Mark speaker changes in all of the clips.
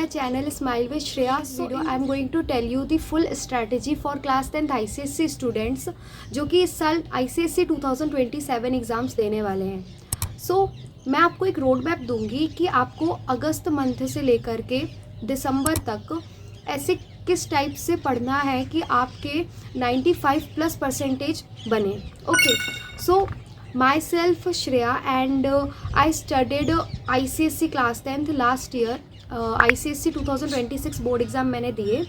Speaker 1: my channel Smile with Shreya. So I am going to tell you the full strategy for class 10th ICSE students जो कि इस साल ICSE 2027 exams देने वाले हैं. मैं आपको एक रोड मैप दूंगी कि आपको अगस्त मंथ से लेकर के दिसंबर तक ऐसे किस टाइप से पढ़ना है कि आपके 95+ % बने. Okay, so myself Shreya and I studied ICSE class 10th last year. ICSE 2026 board exam मैंने दिए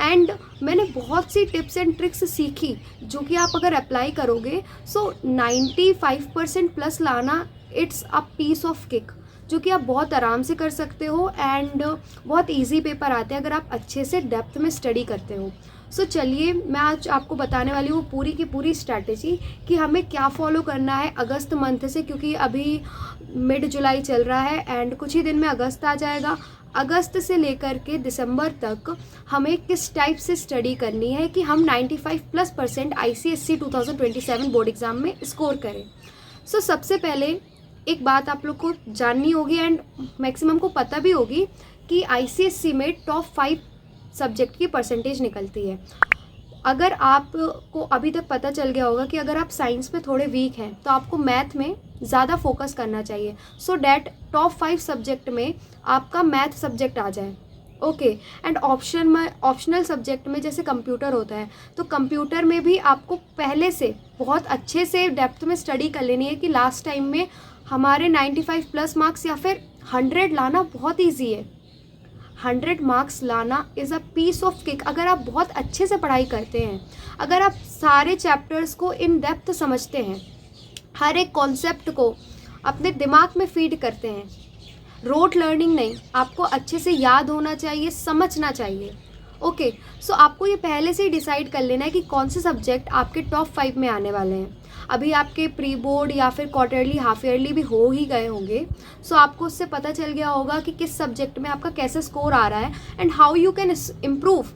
Speaker 1: एंड मैंने बहुत सी टिप्स एंड ट्रिक्स सीखी जो कि आप अगर अप्लाई करोगे 95% प्लस लाना it's a piece of cake जो कि आप बहुत आराम से कर सकते हो एंड बहुत इजी पेपर आते हैं अगर आप अच्छे से डेप्थ में स्टडी करते हो. चलिए मैं आज आपको बताने वाली हूँ पूरी की पूरी स्ट्रैटेजी कि हमें क्या फॉलो करना है अगस्त मंथ से, क्योंकि अभी मिड जुलाई चल रहा है एंड कुछ ही दिन में अगस्त आ जाएगा. अगस्त से लेकर के दिसंबर तक हमें किस टाइप से स्टडी करनी है कि हम 95+% ICSE 2027 बोर्ड एग्ज़ाम में स्कोर करें. सबसे पहले एक बात आप लोग को जाननी होगी एंड मैक्सिमम को पता भी होगी कि ICSE में टॉप 5 सब्जेक्ट की परसेंटेज निकलती है. अगर आपको अभी तक पता चल गया होगा कि अगर आप साइंस में थोड़े वीक हैं तो आपको मैथ में ज़्यादा फोकस करना चाहिए सो डैट टॉप 5 सब्जेक्ट में आपका मैथ सब्जेक्ट आ जाए. ओके, एंड ऑप्शनल सब्जेक्ट में जैसे कंप्यूटर होता है तो कंप्यूटर में भी आपको पहले से बहुत अच्छे से डेप्थ में स्टडी कर लेनी है कि लास्ट टाइम में हमारे 95+ मार्क्स या फिर 100 लाना बहुत ईजी है. 100 मार्क्स लाना is a piece of cake अगर आप बहुत अच्छे से पढ़ाई करते हैं, अगर आप सारे चैप्टर्स को इन डेप्थ समझते हैं, हर एक कॉन्सेप्ट को अपने दिमाग में फीड करते हैं. रोट लर्निंग नहीं, आपको अच्छे से याद होना चाहिए, समझना चाहिए. ओके, आपको ये पहले से ही डिसाइड कर लेना है कि कौन से सब्जेक्ट आपके टॉप 5 में आने वाले हैं. अभी आपके प्री बोर्ड या फिर क्वार्टरली हाफ ईयरली भी हो ही गए होंगे आपको उससे पता चल गया होगा कि किस सब्जेक्ट में आपका कैसे स्कोर आ रहा है and how you can improve.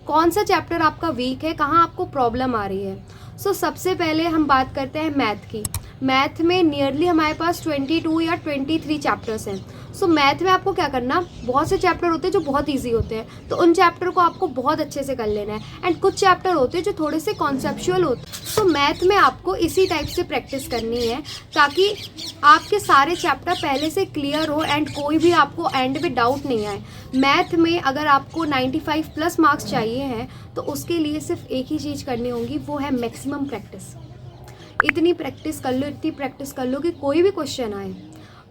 Speaker 1: कौन सा चैप्टर आपका वीक है, कहाँ आपको प्रॉब्लम आ रही है. सबसे पहले हम बात करते हैं मैथ की. मैथ में नियरली हमारे पास 22 या 23 चैप्टर्स हैं. मैथ में आपको क्या करना, बहुत से चैप्टर होते हैं जो बहुत इजी होते हैं तो उन चैप्टर को आपको बहुत अच्छे से कर लेना है एंड कुछ चैप्टर होते हैं जो थोड़े से कॉन्सेप्चुअल होते हैं. मैथ में आपको इसी टाइप से प्रैक्टिस करनी है ताकि आपके सारे चैप्टर पहले से क्लियर हो एंड कोई भी आपको एंड में डाउट नहीं आए. मैथ में अगर आपको 95+ मार्क्स चाहिए हैं तो उसके लिए सिर्फ एक ही चीज़ करनी होगी, वो है मैक्सिमम प्रैक्टिस. इतनी प्रैक्टिस कर लो कि कोई भी क्वेश्चन आए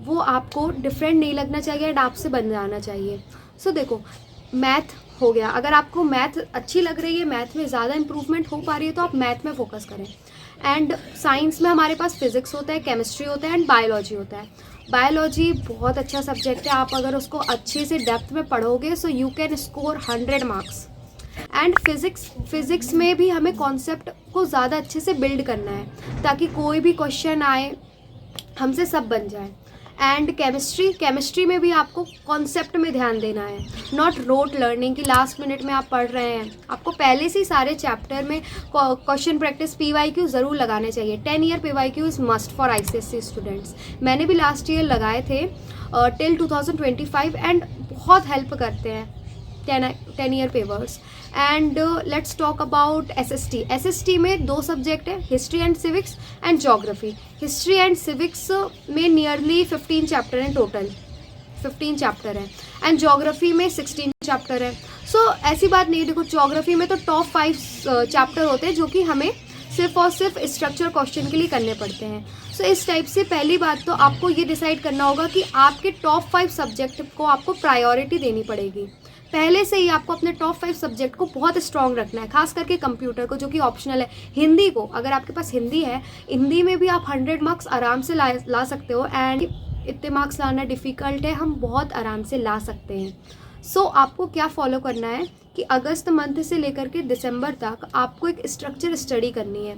Speaker 1: वो आपको डिफरेंट नहीं लगना चाहिए एंड आपसे बन जाना चाहिए. देखो, मैथ हो गया, अगर आपको मैथ अच्छी लग रही है, मैथ में ज़्यादा इंप्रूवमेंट हो पा रही है तो आप मैथ में फोकस करें. एंड साइंस में हमारे पास फिजिक्स होता है, केमिस्ट्री होता है एंड बायोलॉजी होता है. बायोलॉजी बहुत अच्छा सब्जेक्ट है, आप अगर उसको अच्छे से डेप्थ में पढ़ोगे you can score 100 marks. And physics में भी हमें कॉन्सेप्ट को ज़्यादा अच्छे से बिल्ड करना है ताकि कोई भी क्वेश्चन आए हमसे सब बन जाए. एंड केमिस्ट्री में भी आपको कॉन्सेप्ट में ध्यान देना है, नॉट रोट लर्निंग कि लास्ट मिनट में आप पढ़ रहे हैं. आपको पहले से ही सारे चैप्टर में क्वेश्चन प्रैक्टिस PYQ ज़रूर लगाने चाहिए. 10 year PYQ is must for ICSE students. मैंने भी लास्ट ईयर लगाए थे टिल 2025 एंड बहुत हेल्प करते हैं 10 year papers. And let's talk about SST में 2 सब्जेक्ट है, history and civics and geography. History and civics में नियरली 15 चैप्टर हैं, टोटल 15 चैप्टर हैं एंड ज्योग्राफी में 16 चैप्टर है. ऐसी बात नहीं, देखो ज्योग्राफी में तो टॉप 5 चैप्टर होते हैं जो कि हमें सिर्फ और सिर्फ स्ट्रक्चर क्वेश्चन के लिए करने पड़ते हैं. इस टाइप से पहली बात तो आपको ये डिसाइड करना होगा कि आपके टॉप 5 सब्जेक्ट को आपको प्रायोरिटी देनी पड़ेगी. पहले से ही आपको अपने टॉप 5 सब्जेक्ट को बहुत स्ट्रॉन्ग रखना है, खास करके कंप्यूटर को जो कि ऑप्शनल है. हिंदी को, अगर आपके पास हिंदी है, हिंदी में भी आप 100 मार्क्स आराम से ला सकते हो एंड इतने मार्क्स लाना डिफ़िकल्ट है, हम बहुत आराम से ला सकते हैं. आपको क्या फॉलो करना है कि अगस्त मंथ से लेकर के दिसंबर तक आपको एक स्ट्रक्चर स्टडी करनी है,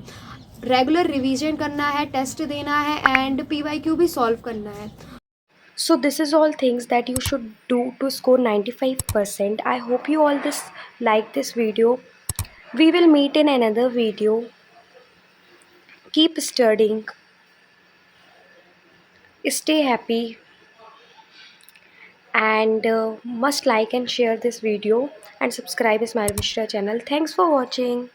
Speaker 1: रेगुलर रिवीजन करना है, टेस्ट देना है एंड PYQ भी सॉल्व करना है. This is all things that you should do to score 95%. I hope you all like this video. We will meet in another video. Keep studying. Stay happy. and must like and share this video and subscribe Smile Mishra channel. Thanks for watching.